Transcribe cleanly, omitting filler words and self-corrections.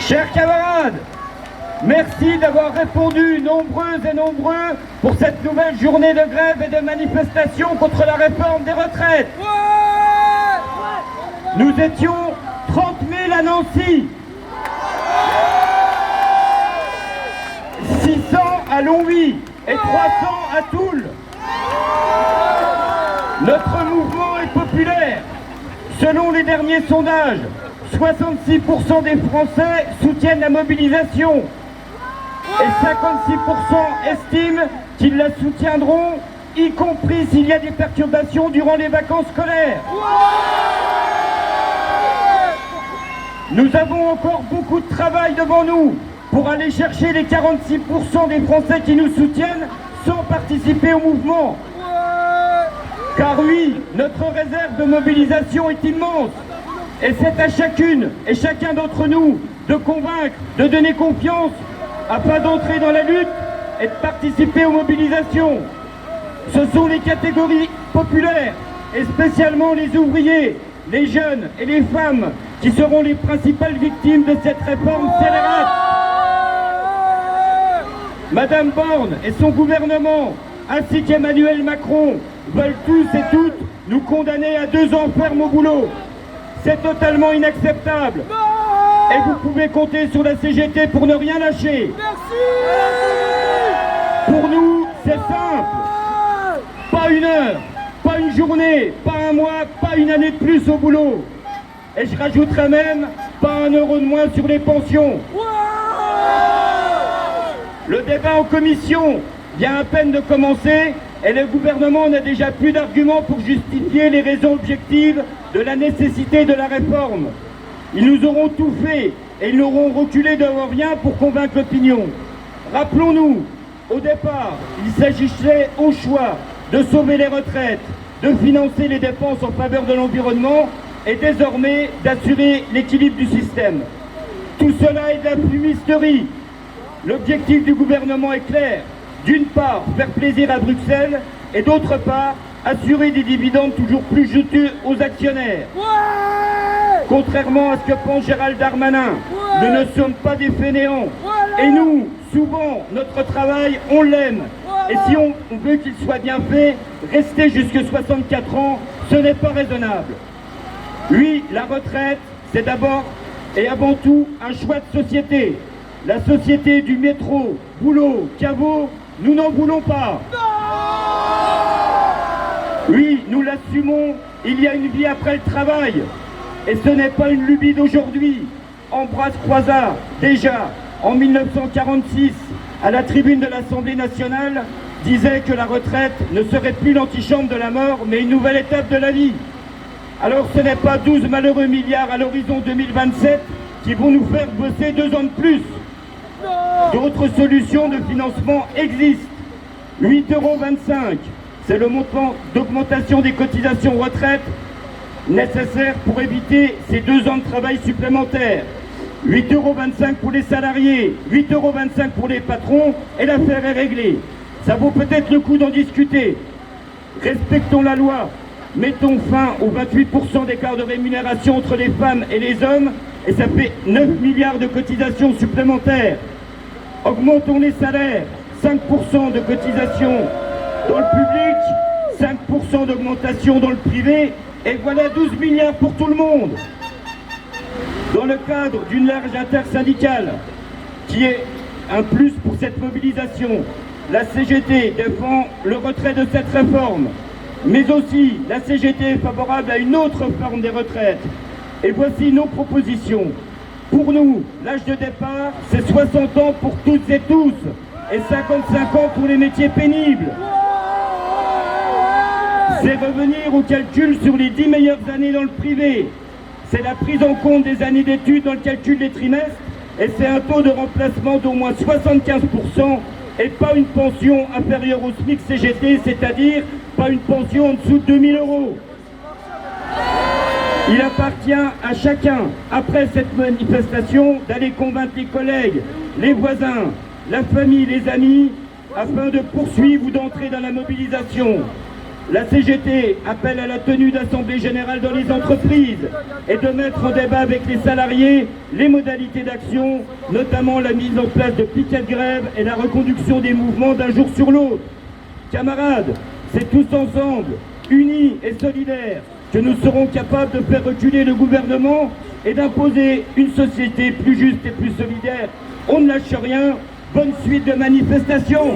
Chers camarades, merci d'avoir répondu nombreux et nombreux pour cette nouvelle journée de grève et de manifestation contre la réforme des retraites. Nous étions 30 000 à Nancy, 600 à Longwy et 300 à Toul. Notre mouvement est populaire. Selon les derniers sondages, 66% des Français soutiennent la mobilisation et 56% estiment qu'ils la soutiendront, y compris s'il y a des perturbations durant les vacances scolaires. Nous avons encore beaucoup de travail devant nous pour aller chercher les 46% des Français qui nous soutiennent sans participer au mouvement. Car oui, notre réserve de mobilisation est immense. Et c'est à chacune et chacun d'entre nous de convaincre, de donner confiance, afin d'entrer dans la lutte et de participer aux mobilisations. Ce sont les catégories populaires, et spécialement les ouvriers, les jeunes et les femmes, qui seront les principales victimes de cette réforme scélérate. Madame Borne et son gouvernement, ainsi qu'Emmanuel Macron, veulent tous et toutes nous condamner à 2 ans ferme au boulot. C'est totalement inacceptable. Et vous pouvez compter sur la CGT pour ne rien lâcher. Merci. Pour nous, c'est simple. Pas 1 heure, pas 1 journée, pas 1 mois, pas 1 année de plus au boulot. Et je rajouterai même pas 1 euro de moins sur les pensions. Le débat en commission vient à peine de commencer et le gouvernement n'a déjà plus d'arguments pour justifier les raisons objectives de la nécessité de la réforme. Ils nous auront tout fait et ils n'auront reculé devant rien pour convaincre l'opinion. Rappelons-nous, au départ, il s'agissait au choix de sauver les retraites, de financer les dépenses en faveur de l'environnement et désormais d'assurer l'équilibre du système. Tout cela est de la fumisterie. L'objectif du gouvernement est clair. D'une part, faire plaisir à Bruxelles et d'autre part, assurer des dividendes toujours plus juteux aux actionnaires. Contrairement à ce que pense Gérald Darmanin, nous ne sommes pas des fainéants. Et nous, souvent, notre travail, on l'aime. Et si on veut qu'il soit bien fait, rester jusqu'à 64 ans, ce n'est pas raisonnable. Oui, la retraite, c'est d'abord et avant tout un choix de société. La société du métro, boulot, caveau, nous n'en voulons pas. Oui, nous l'assumons, il y a une vie après le travail. Et ce n'est pas une lubie d'aujourd'hui. Ambroise Croizat, déjà, en 1946, à la tribune de l'Assemblée nationale, disait que la retraite ne serait plus l'antichambre de la mort, mais une nouvelle étape de la vie. Alors ce n'est pas 12 malheureux milliards à l'horizon 2027 qui vont nous faire bosser 2 ans de plus. D'autres solutions de financement existent. 8,25 €, c'est le montant d'augmentation des cotisations retraite nécessaire pour éviter ces 2 ans de travail supplémentaires. 8,25 € pour les salariés, 8,25 € pour les patrons, et l'affaire est réglée. Ça vaut peut-être le coup d'en discuter. Respectons la loi, mettons fin aux 28% d'écart de rémunération entre les femmes et les hommes, et ça fait 9 milliards de cotisations supplémentaires. Augmentons les salaires, 5% de cotisations dans le public, 5% d'augmentation dans le privé, et voilà 12 milliards pour tout le monde. Dans le cadre d'une large intersyndicale, qui est un plus pour cette mobilisation, la CGT défend le retrait de cette réforme. Mais aussi, la CGT est favorable à une autre forme des retraites. Et voici nos propositions. Pour nous, l'âge de départ, c'est 60 ans pour toutes et tous, et 55 ans pour les métiers pénibles. C'est revenir au calcul sur les 10 meilleures années dans le privé. C'est la prise en compte des années d'études dans le calcul des trimestres, et c'est un taux de remplacement d'au moins 75%, et pas une pension inférieure au SMIC CGT, c'est-à-dire pas une pension en dessous de 2 000 €. Il appartient à chacun, après cette manifestation, d'aller convaincre les collègues, les voisins, la famille, les amis, afin de poursuivre ou d'entrer dans la mobilisation. La CGT appelle à la tenue d'assemblées générales dans les entreprises et de mettre en débat avec les salariés les modalités d'action, notamment la mise en place de piquets de grève et la reconduction des mouvements d'un jour sur l'autre. Camarades, c'est tous ensemble, unis et solidaires, que nous serons capables de faire reculer le gouvernement et d'imposer une société plus juste et plus solidaire. On ne lâche rien. Bonne suite de manifestations.